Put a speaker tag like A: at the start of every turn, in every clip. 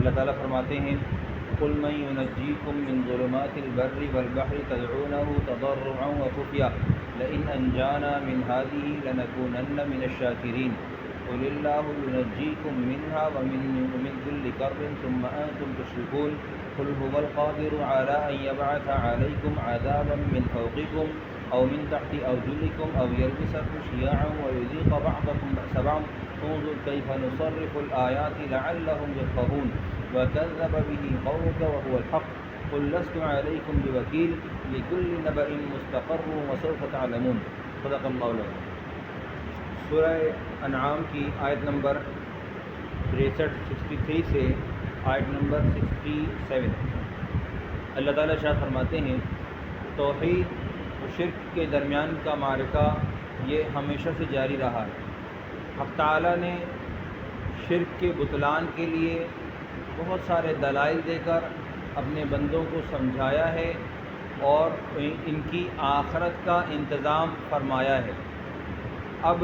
A: اللہ تعالیٰ فرماتے ہیں قل من ينجيكم من ظلمات البر والبحر تدعونه تضرعا وخفيا لئن أنجانا من هذه لنكونن من الشاكرين قل الله ينجيكم منها ومن كل كرب ثم أنتم تشركون قل هو القادر على أن يبعث عليكم عذابا من فوقكم أو من تحت أرجلكم أو يلبسكم شيعا ويذيق بعضكم بأس بعض انظر كيف نصرف الآيات لعلهم يفقهون وكذب به قومك وهو الحق قل لست عليكم بوكيل لكل نبأ مستقر وسوف تعلمون صدق اللہ العظیم۔ سورہ انعام کی آیت نمبر 63 سے آیت نمبر 67 اللہ تعالیٰ ارشاد فرماتے ہیں توحید و شرک کے درمیان کا معرکہ یہ ہمیشہ سے جاری رہا ہے۔ حق تعالیٰ نے شرک کے بطلان کے لیے بہت سارے دلائل دے کر اپنے بندوں کو سمجھایا ہے اور ان کی آخرت کا انتظام فرمایا ہے۔ اب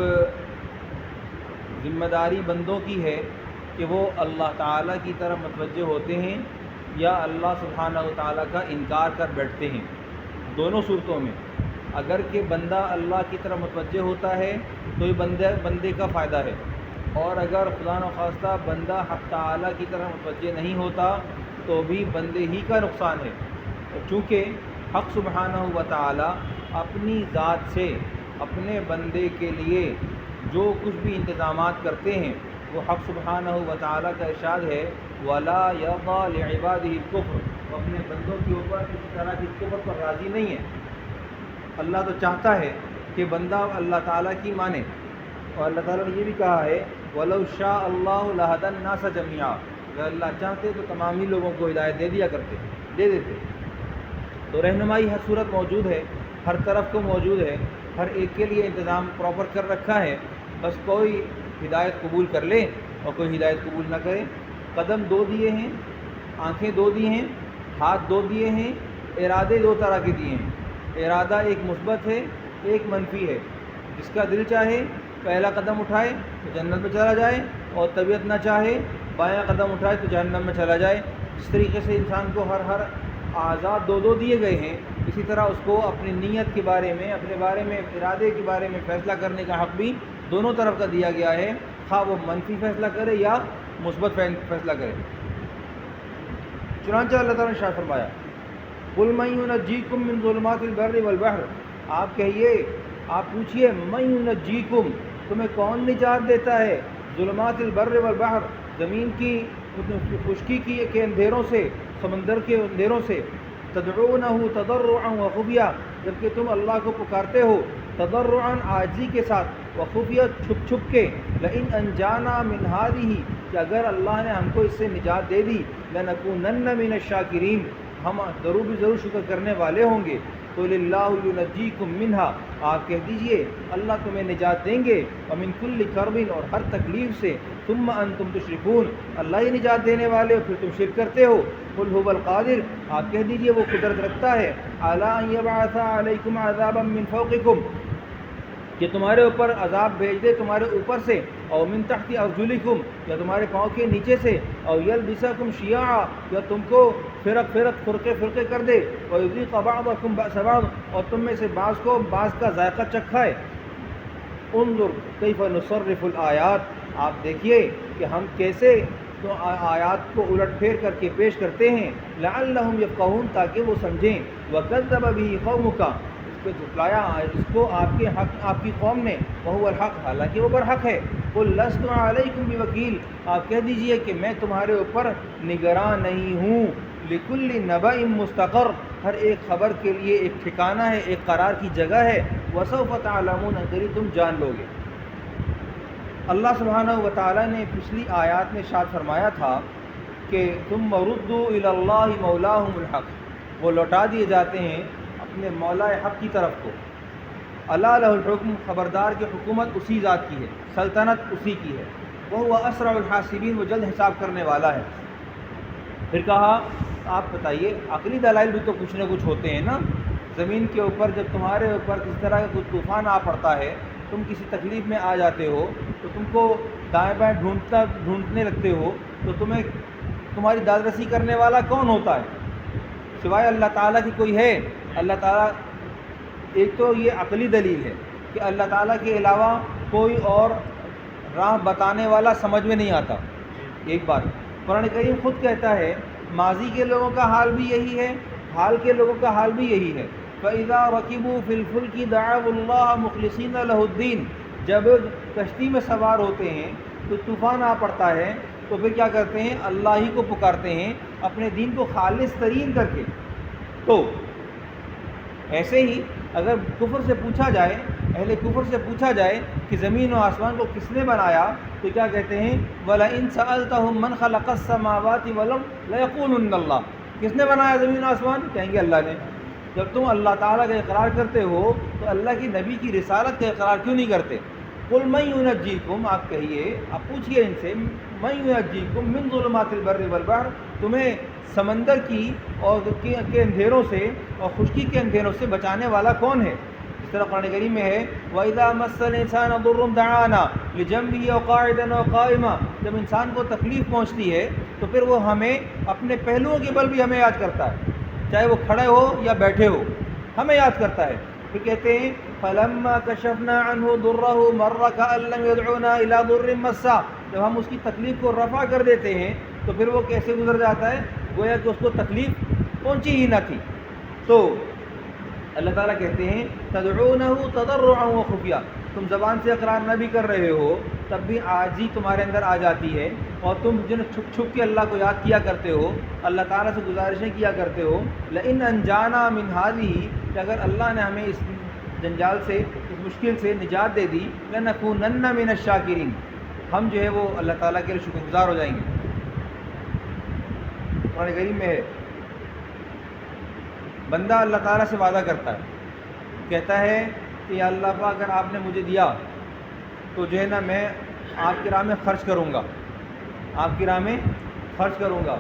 A: ذمہ داری بندوں کی ہے کہ وہ اللہ تعالیٰ کی طرف متوجہ ہوتے ہیں یا اللہ سبحانہ و تعالیٰ کا انکار کر بیٹھتے ہیں۔ دونوں صورتوں میں اگر کہ بندہ اللہ کی طرف متوجہ ہوتا ہے تو یہ بندے کا فائدہ ہے، اور اگر خدا نخواستہ بندہ حق تعالیٰ کی طرف متوجہ نہیں ہوتا تو بھی بندے ہی کا نقصان ہے۔ چونکہ حق سبحانہ و تعالیٰ اپنی ذات سے اپنے بندے کے لیے جو کچھ بھی انتظامات کرتے ہیں وہ حق سبحانہ و تعالیٰ کا ارشاد ہے وَلَا يَرْضَىٰ لِعِبَادِهِ الْكُفْرَ، وہ اپنے بندوں کے اوپر کسی طرح کی کفر پر راضی نہیں ہے۔ اللہ تو چاہتا ہے کہ بندہ اللہ تعالیٰ کی مانے، اور اللہ تعالیٰ نے یہ بھی کہا ہے وَلَوْ شَاءَ اللَّهُ لَهَدَى النَّاسَ جَمِيعًا، اگر اللہ چاہتے تو تمام ہی لوگوں کو ہدایت دے دیتے۔ تو رہنمائی ہر صورت موجود ہے، ہر طرف کو موجود ہے، ہر ایک کے لیے انتظام پراپر کر رکھا ہے، بس کوئی ہدایت قبول کر لے اور کوئی ہدایت قبول نہ کرے۔ قدم دو دیے ہیں، آنکھیں دو دی ہیں، ہاتھ دو دیے ہیں، ارادے دو طرح کے دیے ہیں۔ ارادہ ایک مثبت ہے، ایک منفی ہے۔ جس کا دل چاہے پہلا قدم اٹھائے تو جنت میں چلا جائے، اور طبیعت نہ چاہے بایاں قدم اٹھائے تو جہنم میں چلا جائے۔ جس طریقے سے انسان کو ہر اعضاء دو دیے گئے ہیں، اسی طرح اس کو اپنی نیت کے بارے میں، اپنے بارے میں، ارادے کے بارے میں فیصلہ کرنے کا حق بھی دونوں طرف کا دیا گیا ہے، خواہ وہ منفی فیصلہ کرے یا مثبت فیصلہ کرے۔ چنانچہ اللہ تعالیٰ نے ارشاد فرمایا قُلْ مَن يُنَجِّيكُم مِّن ظُلُمَاتِ الْبَرِّ وَالْبَحْرِ، آپ کہیے، آپ پوچھئے مَن يُنَجِّيكُم، تمہیں کون نجات دیتا ہے، ظلمات البر والبحر، زمین کی خشکی کے اندھیروں سے، سمندر کے اندھیروں سے، تدعونہ تضرعا وخفیہ، جبکہ تم اللہ کو پکارتے ہو تضرعا عاجزی کے ساتھ، وخفیہ چھپ کے، لئن انجانا من ہذہ، کہ اگر اللہ نے ہم کو اس سے نجات دے دی، لنکونن من الشاکرین، ہم ضرور شکر کرنے والے ہوں گے۔ قل اللہ ینجیکم منہا، آپ کہہ دیجئے اللہ تمہیں نجات دیں گے، ومن کل کرب، اور ہر تکلیف سے، ثم انتم تشرکون، اللہ ہی نجات دینے والے ہو پھر تم شرک کرتے ہو۔ قل هو القادر، آپ کہہ دیجئے وہ قدرت رکھتا ہے، علی ان یبعث علیکم عذابا من فوقکم، کہ تمہارے اوپر عذاب بھیج دے تمہارے اوپر سے، او من تحت ارجلکم، یا تمہارے پاؤں کے نیچے سے، او یلبسکم شیعا، یا تم کو فرقے کر دے، ویذیق بعضکم بأس بعض، اور تم میں سے بعض کو بعض کا ذائقہ چکھائے۔ انظر کیف نصرف الآیات، آپ دیکھیے کہ ہم کیسے تو آیات کو الٹ پھیر کر کے پیش کرتے ہیں، لعلہم یفقہون، تاکہ وہ سمجھیں۔ وکذب بہ قومک، اس کو جھٹلایا اس کو آپ کی قوم نے، وہو الحق، حالانکہ وہ برحق ہے۔ قل لست علیکم بوکیل، آپ کہہ دیجئے کہ میں تمہارے اوپر نگراں نہیں ہوں۔ لکل نبأ مستقر، ہر ایک خبر کے لیے ایک ٹھکانہ ہے، ایک قرار کی جگہ ہے۔ وسوف تعلمون، قریب تم جان لو گے۔ اللہ سبحانہ و تعالیٰ نے پچھلی آیات میں ارشاد فرمایا تھا کہ ثم ردوا الی اللہ مولاہم الحق، وہ لوٹا دیے جاتے ہیں اپنے مولا حق کی طرف کو۔ الا لہ الحکم، خبردار کہ حکومت اسی ذات کی ہے، سلطنت اسی کی ہے، وہو اسرع الحاسبین، وہ جلد حساب کرنے والا ہے۔ پھر کہا آپ بتائیے، عقلی دلائل بھی تو کچھ نہ کچھ ہوتے ہیں نا۔ زمین کے اوپر جب تمہارے اوپر کسی طرح کا کوئی طوفان آ پڑتا ہے، تم کسی تکلیف میں آ جاتے ہو تو تم کو دائیں بائیں ڈھونڈنے لگتے ہو، تو تمہیں تمہاری داد رسی کرنے والا کون ہوتا ہے سوائے اللہ تعالیٰ کی؟ کوئی ہے؟ اللہ تعالیٰ، ایک تو یہ عقلی دلیل ہے کہ اللہ تعالیٰ کے علاوہ کوئی اور راہ بتانے والا سمجھ میں نہیں آتا، ایک بات۔ قرآن کریم خود کہتا ہے ماضی کے لوگوں کا حال بھی یہی ہے، حال کے لوگوں کا حال بھی یہی ہے۔ فَإِذَا رَكِبُوا فِي الْفُلْكِ دَعَوُا اللَّهَ مُخْلِصِينَ لَهُ الدِّينَ، جب کشتی میں سوار ہوتے ہیں تو طوفان آ پڑتا ہے تو پھر کیا کرتے ہیں؟ اللہ ہی کو پکارتے ہیں اپنے دین کو خالص ترین کر کے۔ تو ایسے ہی اگر کفر سے پوچھا جائے، اہل کفر سے پوچھا جائے کہ زمین و آسمان کو کس نے بنایا، تو کیا کہتے ہیں؟ وَلَئِن سَأَلْتَهُم مَّنْ خَلَقَ السَّمَاوَاتِ وَالْأَرْضَ لَيَقُولُنَّ اللَّهُ، کس نے بنایا زمین و آسمان؟ کہیں گے اللہ نے۔ جب تم اللہ تعالیٰ کا اقرار کرتے ہو تو اللہ کی نبی کی رسالت کا اقرار کیوں نہیں کرتے؟ قُلْ مَن يُنَجِّيكُمْ، آپ کہیے، آپ پوچھئے ان سے، مَن يُنَجِّيكُمْ مِن ظُلُمَاتِ الْبَرِّ وَالْبَحْرِ، تمہیں سمندر کی اور کے اندھیروں سے اور خشکی کے اندھیروں سے بچانے والا کون ہے؟ اس طرح قرآن کریم میں ہے وَإِذَا مَسَّ الْإِنسَانَ ضُرٌّ دَعَانَا لِجَنبِهِ أَوْ قَاعِدًا أَوْ قَائِمًا، جب انسان کو تکلیف پہنچتی ہے تو پھر وہ ہمیں اپنے پہلوؤں کے بل بھی ہمیں یاد کرتا ہے، چاہے وہ کھڑے ہو یا بیٹھے ہو، ہمیں یاد کرتا ہے۔ پھر کہتے ہیں فَلَمَّا كَشَفْنَا عَنْهُ ضُرَّهُ مَرَّ كَأَن لَّمْ يَدْعُونَا إِلَىٰ ضُرٍّ مَّسَّهُ، جب ہم اس کی تکلیف کو رفع کر دیتے ہیں تو پھر وہ کیسے گزر جاتا ہے؟ گویا کہ اس کو تکلیف پہنچی ہی نہ تھی۔ تو اللہ تعالیٰ کہتے ہیں تدعونہ تضرعا وخفیہ، تم زبان سے اقرار نہ بھی کر رہے ہو تب بھی عاجزی تمہارے اندر آ جاتی ہے، اور تم جن چھپ چھپ کے اللہ کو یاد کیا کرتے ہو، اللہ تعالیٰ سے گزارشیں کیا کرتے ہو لئن انجانا من هذه، کہ اگر اللہ نے ہمیں اس جنجال سے، اس مشکل سے نجات دے دی، لنکونن من الشاکرین، ہم جو ہے وہ اللہ تعالیٰ کے لیے شکر گزار ہو جائیں گے۔ قرآن کریم میں ہے بندہ اللہ تعالیٰ سے وعدہ کرتا ہے، کہتا ہے کہ یا اللہ پاک اگر آپ نے مجھے دیا تو جو ہے نا میں آپ کی راہ میں خرچ کروں گا، آپ کی راہ میں خرچ کروں گا۔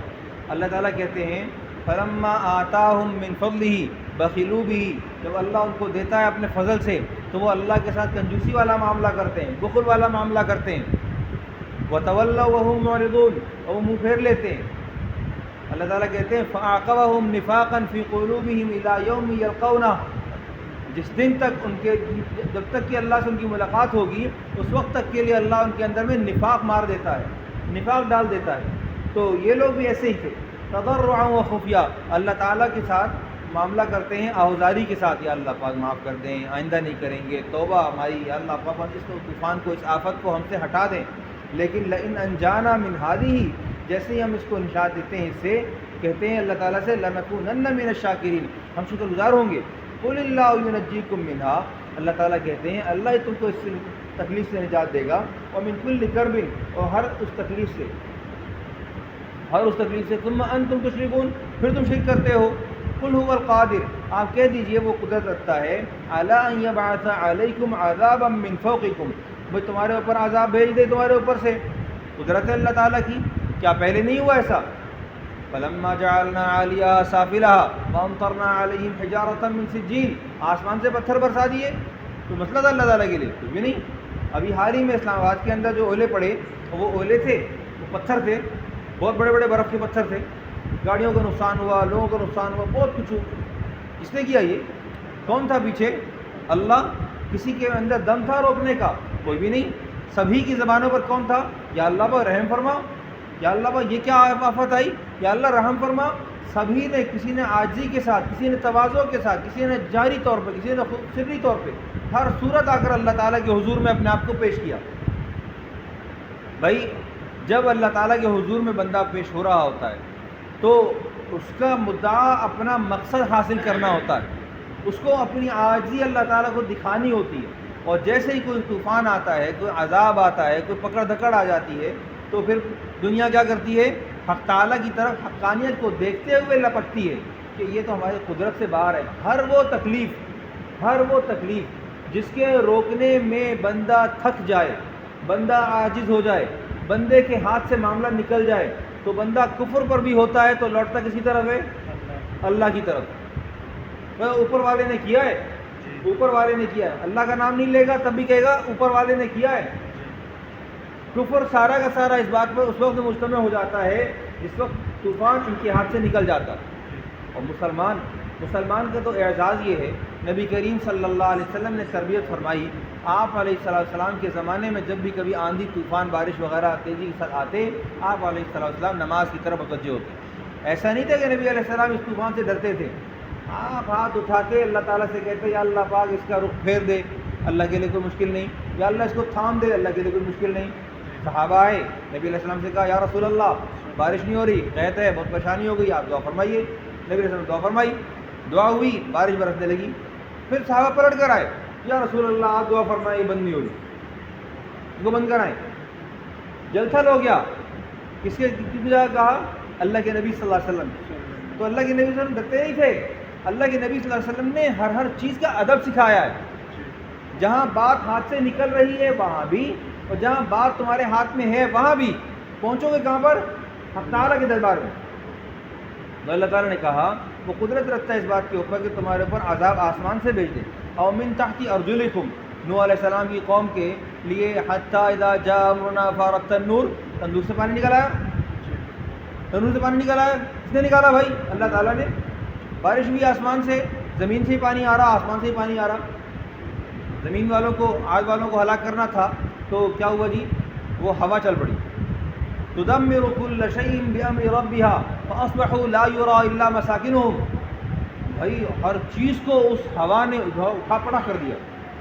A: اللہ تعالیٰ کہتے ہیں فَلَمَّا آتَاهُم مِّن فَضْلِهِ بَخِلُوا بِهِ، جب اللہ ان کو دیتا ہے اپنے فضل سے تو وہ اللہ کے ساتھ کنجوسی والا معاملہ کرتے ہیں، بخل والا معاملہ کرتے ہیں۔ وَتَوَلَّوْا وَهُمْ مُعْرِضُونَ، اور وہ منہ پھیر لیتے ہیں۔ اللہ تعالیٰ کہتے ہیں فَأَعْقَبَهُمْ نِفَاقًا فِي قُلُوبِهِمْ إِلَىٰ يَوْمِ يَلْقَوْنَهُ، جس دن تک ان کے، جب تک کہ اللہ سے ان کی ملاقات ہوگی اس وقت تک کے لیے اللہ ان کے اندر میں نفاق مار دیتا ہے، نفاق ڈال دیتا ہے۔ تو یہ لوگ بھی ایسے ہی تھے، تضرعا و خفیہ، اللہ تعالیٰ کے ساتھ معاملہ کرتے ہیں آہوزاری کے ساتھ، یا اللہ پاک معاف کر دیں، آئندہ نہیں کریں گے، توبہ ہماری، یا اللہ پاک اس طوفان کو، اس آفت کو ہم سے ہٹا دیں۔ لیکن لئن انجانا من هذه، جیسے ہی ہم اس کو نجات دیتے ہیں، اس سے کہتے ہیں اللہ تعالیٰ سے لنکونن من الشاکرین، ہم شکر گزار ہوں گے۔ قل اللہ ینجیکم منها، اللہ تعالیٰ کہتے ہیں اللہ ہی تم کو اس تکلیف سے نجات دے گا، اور من کل کرب، اور ہر اس تکلیف سے، ہر اس تکلیف سے، ثم انتم تشرکون، پھر تم شرک کرتے ہو۔ قل هو القادر، آپ کہہ دیجئے وہ قدرت رکھتا ہے، علی ان یبعث علیکم عذابا من فوقکم، وہ تمہارے اوپر عذاب بھیج دے، تمہارے اوپر سے، قدرت ہے اللہ تعالیٰ کی، کیا پہلے نہیں ہوا ایسا؟ فلما جعلنا عالیہا سافلها وامطرنا علیہم حجارۃ من سجیل، آسمان سے پتھر برسا دیے، تو مسئلہ تھا اللہ تعالیٰ کے لیے؟ کچھ بھی نہیں۔ ابھی حال ہی میں اسلام آباد کے اندر جو اولے پڑے، وہ اولے تھے، وہ پتھر تھے، بہت بڑے بڑے برف کے پتھر تھے، گاڑیوں کا نقصان ہوا، لوگوں کا نقصان ہوا، بہت کچھ ہوا۔ کس نے کیا یہ؟ کون تھا پیچھے؟ اللہ۔ کسی کے اندر دم تھا روکنے کا؟ کوئی بھی نہیں۔ سبھی کی زبانوں پر کون تھا؟ یا اللہ پر رحم فرما، یا اللہ پر یہ کیا آفت آئی، یا اللہ رحم فرما۔ سبھی نے، کسی نے عاجزی کے ساتھ، کسی نے تواضع کے ساتھ، کسی نے جاری طور پہ، کسی نے سری طور پہ، ہر صورت آ کر اللہ تعالیٰ کے حضور میں اپنے آپ کو پیش کیا۔ بھائی جب اللہ تعالیٰ کے حضور میں بندہ پیش ہو رہا ہوتا ہے تو اس کا مدعا اپنا مقصد حاصل کرنا ہوتا ہے، اس کو اپنی عاجزی اللہ تعالیٰ کو دکھانی ہوتی ہے، اور جیسے ہی کوئی طوفان آتا ہے، کوئی عذاب آتا ہے، کوئی پکڑ دھکڑ آ جاتی ہے، تو پھر دنیا کیا کرتی ہے؟ حق تعالیٰ کی طرف حقانیت کو دیکھتے ہوئے لپکتی ہے کہ یہ تو ہماری قدرت سے باہر ہے۔ ہر وہ تکلیف جس کے روکنے میں بندہ تھک جائے، بندہ عاجز ہو جائے، بندے کے ہاتھ سے معاملہ نکل جائے، تو بندہ کفر پر بھی ہوتا ہے تو لوٹتا کسی طرف ہے؟ اللہ کی طرف۔ وہ اوپر والے نے کیا ہے، اوپر والے نے کیا ہے، اللہ کا نام نہیں لے گا تب بھی کہے گا اوپر والے نے کیا ہے۔ کفر سارا کا سارا اس بات پر اس وقت مجتمع ہو جاتا ہے جس وقت طوفان ان کے ہاتھ سے نکل جاتا. اور مسلمان کا تو اعزاز یہ ہے، نبی کریم صلی اللہ علیہ وسلم نے تربیت فرمائی. آپ علیہ السلام کے زمانے میں جب بھی کبھی آندھی طوفان بارش وغیرہ تیزی کے ساتھ آتے، آپ علیہ السلام نماز کی طرف متوجہ ہوتے. ایسا نہیں تھا کہ نبی علیہ السلام اس طوفان سے ڈرتے تھے. آپ ہاتھ اٹھاتے اللہ تعالیٰ سے کہتے یا اللہ پاک اس کا رخ پھیر دے، اللہ کے لیے کوئی مشکل نہیں، یا اللہ اس کو تھام دے، اللہ کے لیے کوئی مشکل نہیں. صحابہ آئے، نبی علیہ السلام سے کہا یا رسول اللہ بارش نہیں ہو رہی، قحط ہے، بہت پریشانی ہو گئی، آپ دعا فرمائیے. نبی علیہ السلام دعا فرمائی، دعا ہوئی، بارش برسنے لگی. پھر صحابہ پلٹ کر آئے، یا رسول اللہ آپ دعا فرمائیے، بند نہیں ہو رہی، اس کو بند کرائیں. جل تھل ہو گیا. کس کی جگہ کہا؟ اللہ کے نبی صلی اللہ علیہ وسلم. تو اللہ کے نبی صلی اللہ علیہ وسلم ڈرتے نہیں تھے. اللہ کے نبی صلی اللہ علیہ وسلم نے ہر چیز کا ادب سکھایا ہے. جہاں بات ہاتھ سے نکل رہی ہے وہاں بھی، اور جہاں بات تمہارے ہاتھ میں ہے وہاں بھی پہنچو گے کہاں پر؟ حق تعالیٰ کے دربار میں. تو اللہ تعالیٰ نے کہا وہ قدرت رکھتا ہے اس بات کے اوپر کہ تمہارے اوپر عذاب آسمان سے بھیج دے. او من تحت ارجلکم، نوح علیہ السلام کی قوم کے لیے حتی اذا جاء امرنا فارت النور، تندور سے پانی نکل آیا. تندور سے پانی نکل آیا، کس نے نکالا بھائی؟ اللہ تعالیٰ نے. بارش بھی آسمان سے، زمین سے ہی پانی آ رہا، آسمان سے ہی پانی آ رہا. زمین والوں کو، عاد والوں کو ہلاک کرنا تھا تو کیا ہوا جی؟ وہ ہوا چل پڑی. تدمر كل شيء بأمر ربها فأصبحوا لا يرى إلا مساكنهم. بھائی ہر چیز کو اس ہوا نے اٹھا پڑا کر دیا.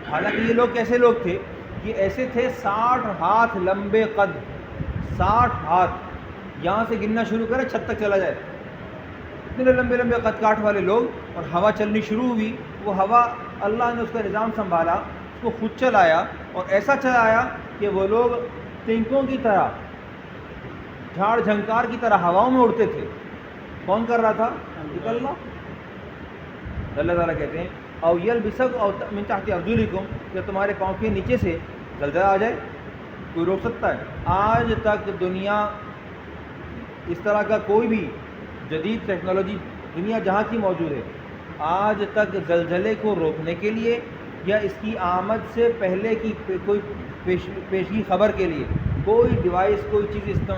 A: حالانکہ یہ لوگ کیسے لوگ تھے؟ یہ ایسے تھے 60 ہاتھ لمبے قد، 60 ہاتھ، یہاں سے گننا شروع کرے چھت تک چلا جائے، اتنے لمبے لمبے قد کاٹ والے لوگ. اور ہوا چلنی شروع ہوئی، وہ ہوا اللہ نے اس کا نظام سنبھالا، اس کو خود چلایا، اور ایسا چلایا کہ وہ لوگ تنکوں کی طرح، جھاڑ جھنکار کی طرح ہواؤں میں اڑتے تھے. کون کر رہا تھا؟ اللہ. اللہ تعالیٰ کہتے ہیں او یلبسک او من تحت ارجلکم، کہ تمہارے پاؤں کے نیچے سے زلزلہ آ جائے. کوئی روک سکتا ہے؟ آج تک دنیا اس طرح کا کوئی بھی جدید ٹیکنالوجی دنیا جہاں کی موجود ہے، آج تک زلزلے کو روکنے کے لیے یا اس کی آمد سے پہلے کی کوئی پیشگی خبر کے لیے کوئی ڈیوائس، کوئی چیز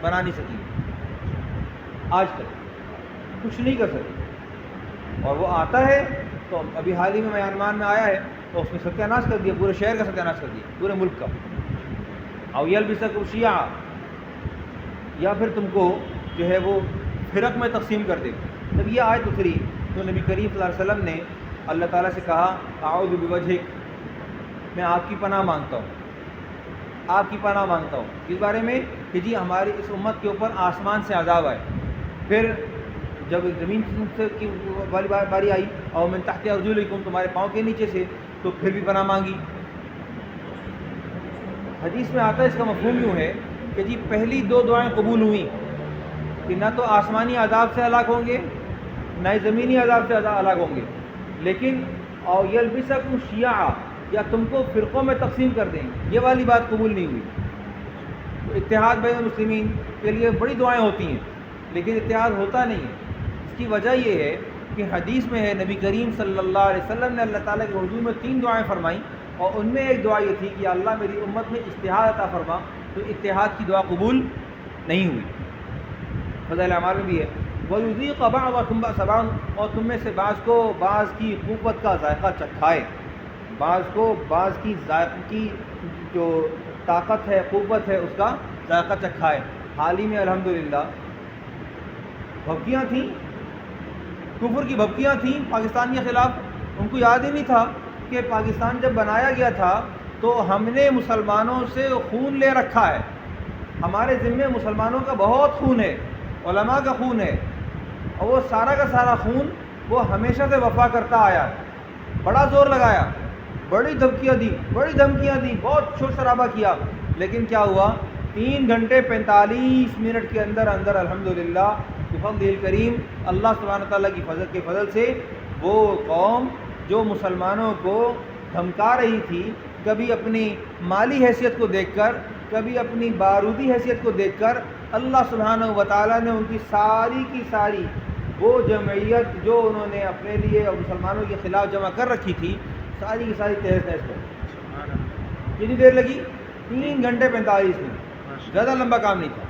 A: بنا نہیں سکی. آج تک کچھ نہیں کر سکی. اور وہ آتا ہے تو ابھی حال ہی میں میانمار میں آیا ہے تو اس نے ستیہ ناش کر دیا، پورے شہر کا ستیہ ناش کر دیا، پورے ملک کا. او یلبسکم شیعا، یا پھر تم کو جو ہے وہ فرق میں تقسیم کر دے. جب یہ آیت اتری تو نبی کریم صلی اللہ علیہ وسلم نے اللہ تعالیٰ سے کہا اعوذ بوجہک، میں آپ کی پناہ مانگتا ہوں، آپ کی پناہ مانگتا ہوں اس بارے میں کہ جی ہماری اس امت کے اوپر آسمان سے عذاب آئے. پھر جب زمین سے کی والی باری آئی اور من تحت ارجلکم، تمہارے پاؤں کے نیچے سے، تو پھر بھی پناہ مانگی. حدیث میں آتا ہے، اس کا مفہوم یوں ہے کہ جی پہلی 2 دعائیں قبول ہوئیں کہ نہ تو آسمانی عذاب سے ہلاک ہوں گے نہ ہی زمینی عذاب سے ہلاک ہوں گے، لیکن او یلبسکم شیعا، یا تم کو فرقوں میں تقسیم کر دیں، یہ والی بات قبول نہیں ہوئی. تو اتحاد بین المسلمین کے لیے بڑی دعائیں ہوتی ہیں لیکن اتحاد ہوتا نہیں ہے. اس کی وجہ یہ ہے کہ حدیث میں ہے نبی کریم صلی اللہ علیہ وسلم نے اللہ تعالیٰ کے حضور میں 3 دعائیں فرمائیں، اور ان میں ایک دعا یہ تھی کہ اللہ میری امت میں اتحاد عطا فرما. تو اتحاد کی دعا قبول نہیں ہوئی. فضائل اعمال میں بھی ہے وَيُذِيقَ بَعْضَكُمْ بَأْسَ بَعْضٍ، اور تم میں سے بعض کو بعض کی قوت کا ذائقہ چکھائے، بعض کو بعض کی ذائقہ کی جو طاقت ہے، قوت ہے، اس کا ذائقہ چکھائے. حال ہی میں الحمدللہ بھبکیاں تھیں، کفر کی بھبکیاں تھیں پاکستان کے خلاف. ان کو یاد ہی نہیں تھا کہ پاکستان جب بنایا گیا تھا تو ہم نے مسلمانوں سے خون لے رکھا ہے. ہمارے ذمے مسلمانوں کا بہت خون ہے، علماء کا خون ہے، اور وہ سارا کا سارا خون وہ ہمیشہ سے وفا کرتا آیا ہے. بڑا زور لگایا، بڑی دھمکیاں دی، بہت شور شرابہ کیا، لیکن کیا ہوا؟ 3 گھنٹے 45 منٹ کے اندر الحمدللہ بفضل کریم اللہ سبحانہ تعالیٰ کی فضل سے وہ قوم جو مسلمانوں کو دھمکا رہی تھی، کبھی اپنی مالی حیثیت کو دیکھ کر، کبھی اپنی بارودی حیثیت کو دیکھ کر، اللہ سبحانہ و تعالیٰ نے ان کی ساری کی ساری وہ جمعیت جو انہوں نے اپنے لیے اور مسلمانوں کے خلاف جمع کر رکھی تھی، ساری کی ساری تہس نہس کر. کتنی دیر لگی؟ 3 گھنٹے 45 منٹ. زیادہ لمبا کام نہیں تھا.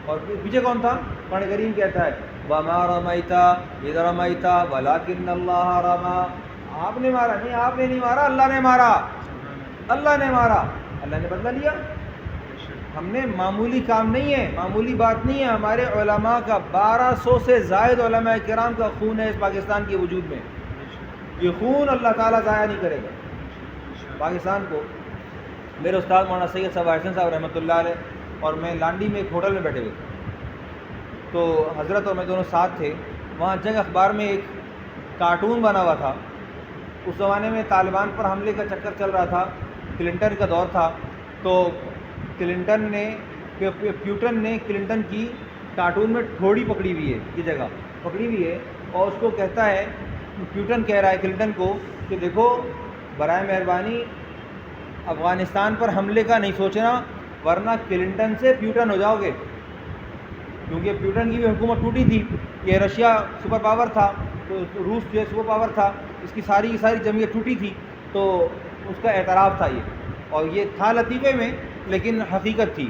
A: اور پیچھے کون تھا؟ قرآن کریم کہتا ہے وَمَا رَمَيْتَ إِذْ رَمَيْتَ وَلَكِنَّ اللَّهَ رَمَى، آپ نے مارا نہیں، آپ نے نہیں مارا، اللہ نے مارا، اللہ نے مارا، اللہ نے بدلہ لیا۔ ہم نے معمولی کام نہیں ہے، معمولی بات نہیں ہے، ہمارے علماء کا 1200 سے زائد علماء کرام کا خون ہے اس پاکستان کے وجود میں، یہ خون اللہ تعالیٰ ضائع نہیں کرے گا پاکستان کو۔ میرے استاد مولانا سید صاحب حسن صاحب رحمۃ اللہ علیہ اور میں لانڈی میں ایک ہوٹل میں بیٹھے ہوئے تھے، تو حضرت اور میں دونوں ساتھ تھے، وہاں جنگ اخبار میں ایک کارٹون بنا ہوا تھا، اس زمانے میں طالبان پر حملے کا چکر چل رہا تھا، کلنٹن کا دور تھا، تو پیوٹن نے کلنٹن کی کارٹون میں ٹھوڑی پکڑی ہوئی ہے، یہ جگہ پکڑی ہوئی ہے، اور اس کو کہتا ہے، پیوٹن کہہ رہا ہے کلنٹن کو کہ دیکھو برائے مہربانی افغانستان پر حملے کا نہیں سوچنا، ورنہ کلنٹن سے پیوٹن ہو جاؤ گے، کیونکہ پیوٹن کی بھی حکومت ٹوٹی تھی، یہ رشیا سپر پاور تھا، تو روس جو ہے سپر پاور تھا، اس کی ساری جمعیت ٹوٹی تھی، تو اس کا اعتراف تھا یہ، اور یہ تھا لطیفے میں لیکن حقیقت تھی۔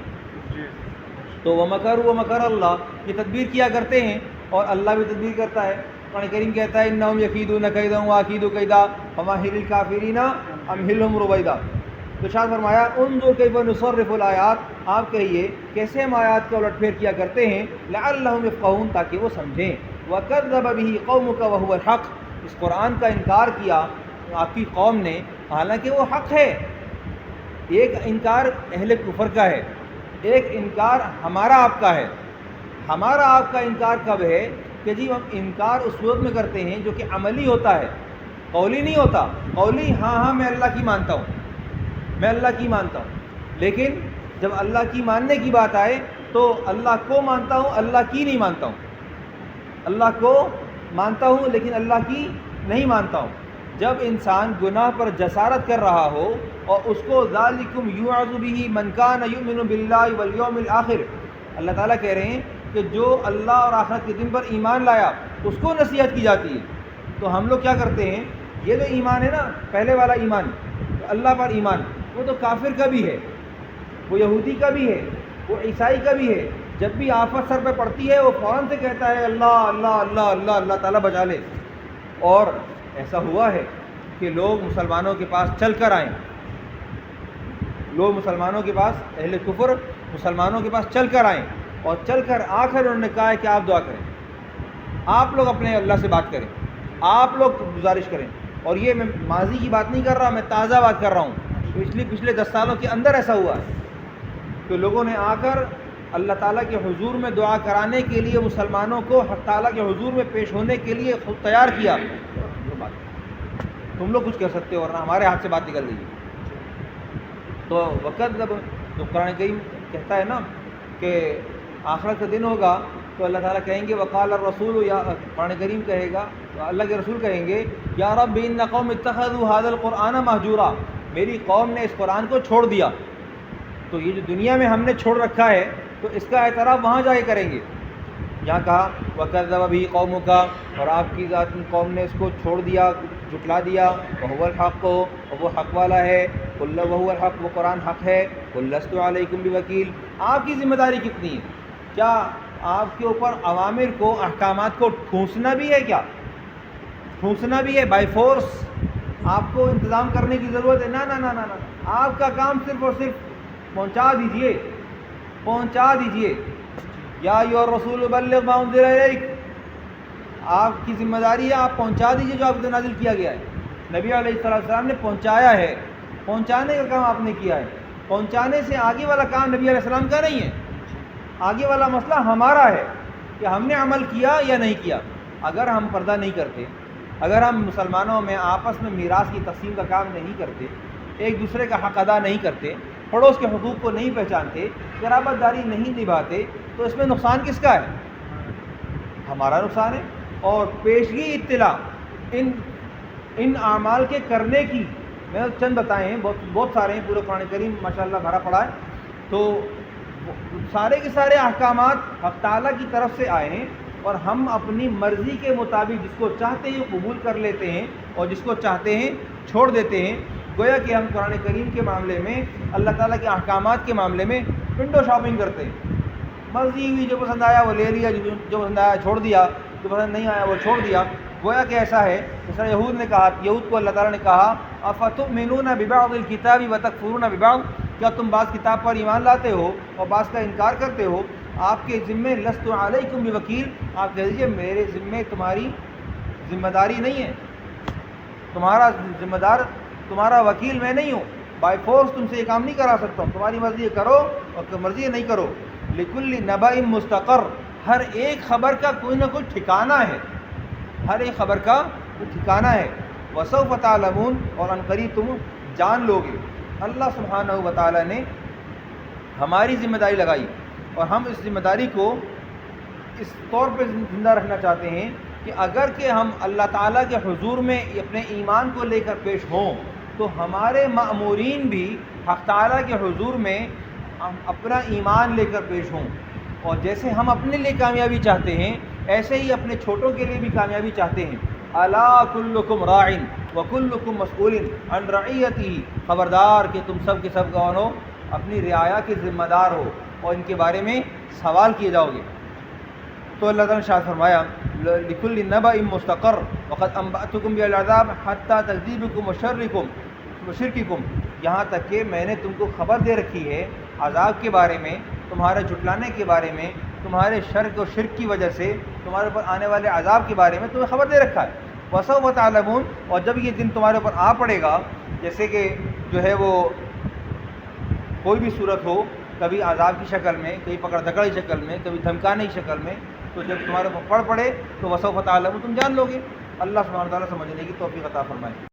A: تو وَمَكَرُوا وَمَكَرَ اللَّهُ، یہ تدبیر کیا کرتے ہیں اور اللہ بھی تدبیر کرتا ہے۔ قرآن کریم کہتا ہے اِنَّهُمْ يَكِيدُونَ كَيْدًا وَأَكِيدُ كَيْدًا فَمَهِّلِ الْكَافِرِينَ أَمْهِلْهُمْ رُوَيْدًا۔ تو ارشاد فرمایا انظر کیف نصرف الآیات، آپ کہیے کیسے ہم آیات کا الٹ پھیر کیا کرتے ہیں، لعلہم یفقہون، تاکہ وہ سمجھیں۔ وَكَذَّبَ بِهِ قَوْمُكَ وَهُوَ الْحَقُّ، اس قرآن کا انکار کیا آپ کی قوم نے حالانکہ وہ حق ہے۔ ایک انکار اہل کفر کا ہے، ایک انکار ہمارا آپ کا ہے۔ ہمارا آپ کا انکار کب ہے کہ جی ہم انکار اس صورت میں کرتے ہیں جو کہ عملی ہوتا ہے، قولی نہیں ہوتا۔ قولی ہاں میں اللہ کی مانتا ہوں، میں اللہ کی مانتا ہوں، لیکن جب اللہ کی ماننے کی بات آئے تو اللہ کو مانتا ہوں، اللہ کی نہیں مانتا ہوں، اللہ کو مانتا ہوں لیکن اللہ کی نہیں مانتا ہوں۔ جب انسان گناہ پر جسارت کر رہا ہو اور اس کو ذالکم یوعظ بہ من کان یؤمن باللہ والیوم الآخر، اللہ تعالیٰ کہہ رہے ہیں کہ جو اللہ اور آخرت کے دن پر ایمان لایا اس کو نصیحت کی جاتی ہے۔ تو ہم لوگ کیا کرتے ہیں، یہ جو ایمان ہے نا، پہلے والا ایمان اللہ پر ایمان، وہ تو کافر کا بھی ہے، وہ یہودی کا بھی ہے، وہ عیسائی کا بھی ہے۔ جب بھی آفت سر پہ پڑتی ہے وہ فوراً سے کہتا ہے اللہ اللہ اللہ اللہ اللہ تعالیٰ بچا لے۔ اور ایسا ہوا ہے کہ لوگ مسلمانوں کے پاس چل کر آئیں، لوگ مسلمانوں کے پاس، اہل کفر مسلمانوں کے پاس چل کر آئیں، اور چل کر آ کر انہوں نے کہا ہے کہ آپ دعا کریں، آپ لوگ اپنے اللہ سے بات کریں، آپ لوگ گزارش کریں۔ اور یہ میں ماضی کی بات نہیں کر رہا، میں تازہ بات کر رہا ہوں، پچھلے 10 سالوں کے اندر ایسا ہوا ہے کہ لوگوں نے آ کر اللہ تعالیٰ کے حضور میں دعا کرانے کے لیے مسلمانوں کو حق تعالیٰ کے حضور میں پیش ہونے کے لیے خود تیار کیا۔ تم لوگ کچھ کر سکتے ہو ورنہ ہمارے ہاتھ سے بات نکل گئی۔ تو وقت جب قرآن کریم کہتا ہے نا کہ آخرت کا دن ہوگا تو اللہ تعالیٰ کہیں گے وقال الرسول، یا قرآن کریم کہے گا، اللہ کے رسول کہیں گے یا رب ان قوم اتخذوا هذا القرآن مہجورا، میری قوم نے اس قرآن کو چھوڑ دیا۔ تو یہ جو دنیا میں ہم نے چھوڑ رکھا ہے تو اس کا اعتراف وہاں جا کے کریں گے۔ یہاں کہا وَكَذَّبَ بِهِ قَوْمُكَ، اور آپ کی ذات قوم نے اس کو چھوڑ دیا، جھٹلا دیا، وَهُوَ الْحَقُّ، اور وہ حق والا ہے، قُلْ وَهُوَ الْحَقُّ، وہ قرآن حق ہے، قُلْ لَسْتُ عَلَيْكُمْ بِوَكِيلٍ، آپ کی ذمہ داری کتنی ہے؟ کیا آپ کے اوپر اوامر کو، احکامات کو ٹھونسنا بھی ہے؟ کیا ٹھونسنا بھی ہے بائی فورس؟ آپ کو انتظام کرنے کی ضرورت ہے؟ نہ، آپ کا کام صرف اور صرف پہنچا دیجئے۔ یا ایھا الرسول بلغ ما انزل الیک، آپ کی ذمہ داری ہے آپ پہنچا دیجئے جو آپ کو نازل کیا گیا ہے۔ نبی علیہ السلام نے پہنچایا ہے، پہنچانے کا کام آپ نے کیا ہے، پہنچانے سے آگے والا کام نبی علیہ السلام کا نہیں ہے، آگے والا مسئلہ ہمارا ہے کہ ہم نے عمل کیا یا نہیں کیا۔ اگر ہم پردہ نہیں کرتے، اگر ہم مسلمانوں میں آپس میں میراث کی تقسیم کا کام نہیں کرتے، ایک دوسرے کا حق ادا نہیں کرتے، پڑوس کے حقوق کو نہیں پہچانتے، قرابت داری نہیں نبھاتے، تو اس میں نقصان کس کا ہے؟ ہمارا نقصان ہے۔ اور پیشگی اطلاع ان اعمال کے کرنے کی میں چند بتائے ہیں، بہت سارے ہیں، پورے قرآن کریم ماشاءاللہ بھرا پڑا ہے۔ تو سارے کے سارے احکامات حق تعالیٰ کی طرف سے آئے ہیں، اور ہم اپنی مرضی کے مطابق جس کو چاہتے ہیں قبول کر لیتے ہیں اور جس کو چاہتے ہیں چھوڑ دیتے ہیں۔ گویا کہ ہم قرآن کریم کے معاملے میں، اللہ تعالیٰ کے احکامات کے معاملے میں ونڈو شاپنگ کرتے ہیں، مرضی ہوئی، جو پسند آیا وہ لے لیا، جو پسند آیا چھوڑ دیا، جو پسند نہیں آیا وہ چھوڑ دیا۔ گویا کہ ایسا ہے جس طرح یہود کو اللہ تعالیٰ نے کہا افتؤمنون ببعض الکتاب وتکفرون ببعض، کیا تم بعض کتاب پر ایمان لاتے ہو اور بعض کا انکار کرتے ہو؟ آپ کے ذمے لست علیکم بوکیل، آپ کہہ دیجیے میرے ذمے تمہاری ذمہ داری نہیں ہے، تمہارا ذمہ دار، تمہارا وکیل میں نہیں ہوں، بائی فورس تم سے یہ کام نہیں کرا سکتا ہوں، تمہاری مرضی یہ کرو اور مرضی یہ نہیں کرو۔ لکل نبأ مستقر، ہر ایک خبر کا کوئی نہ کوئی ٹھکانہ ہے، ہر ایک خبر کا کوئی ٹھکانہ ہے۔ وسوف تعلمون، اور عنقریب تم جان لو گے۔ اللہ سبحانہ و تعالیٰ نے ہماری ذمہ داری لگائی اور ہم اس ذمہ داری کو اس طور پہ زندہ رکھنا چاہتے ہیں کہ اگر کہ ہم اللہ تعالیٰ کے حضور میں اپنے ایمان کو لے کر پیش ہوں تو ہمارے مأمورین بھی حق تعالیٰ کے حضور میں اپنا ایمان لے کر پیش ہوں، اور جیسے ہم اپنے لیے کامیابی چاہتے ہیں ایسے ہی اپنے چھوٹوں کے لیے بھی کامیابی چاہتے ہیں۔ الا کلکم راع وکلکم مسئول عن رعیتہ، خبردار کہ تم سب کے سب کون ہو، اپنی رعایا کے ذمہ دار ہو اور ان کے بارے میں سوال کیے جاؤ گے۔ تو اللہ تعالیٰ نے شاہ فرمایا لکل نبأ مستقر وقد انبأتکم بالعذاب حتی تکذیبکم وشرککم، یہاں تک کہ میں نے تم کو خبر دے رکھی ہے عذاب کے بارے میں، تمہارے جھٹلانے کے بارے میں، تمہارے شرک اور شرک کی وجہ سے تمہارے اوپر آنے والے عذاب کے بارے میں تمہیں خبر دے رکھا ہے۔ وسوف تعلمون، اور جب یہ دن تمہارے اوپر آ پڑے گا، جیسے کہ جو ہے وہ کوئی بھی صورت ہو، کبھی عذاب کی شکل میں، کبھی پکڑ دھکڑ کی شکل میں، کبھی دھمکانے کی شکل میں، تو جب تمہارے اوپر پڑ پڑے تو وسوف تعلمون، تم جان لو گے۔ اللہ سبحانہ و تعالیٰ سمجھنے کی توفیق عطا فرمائے۔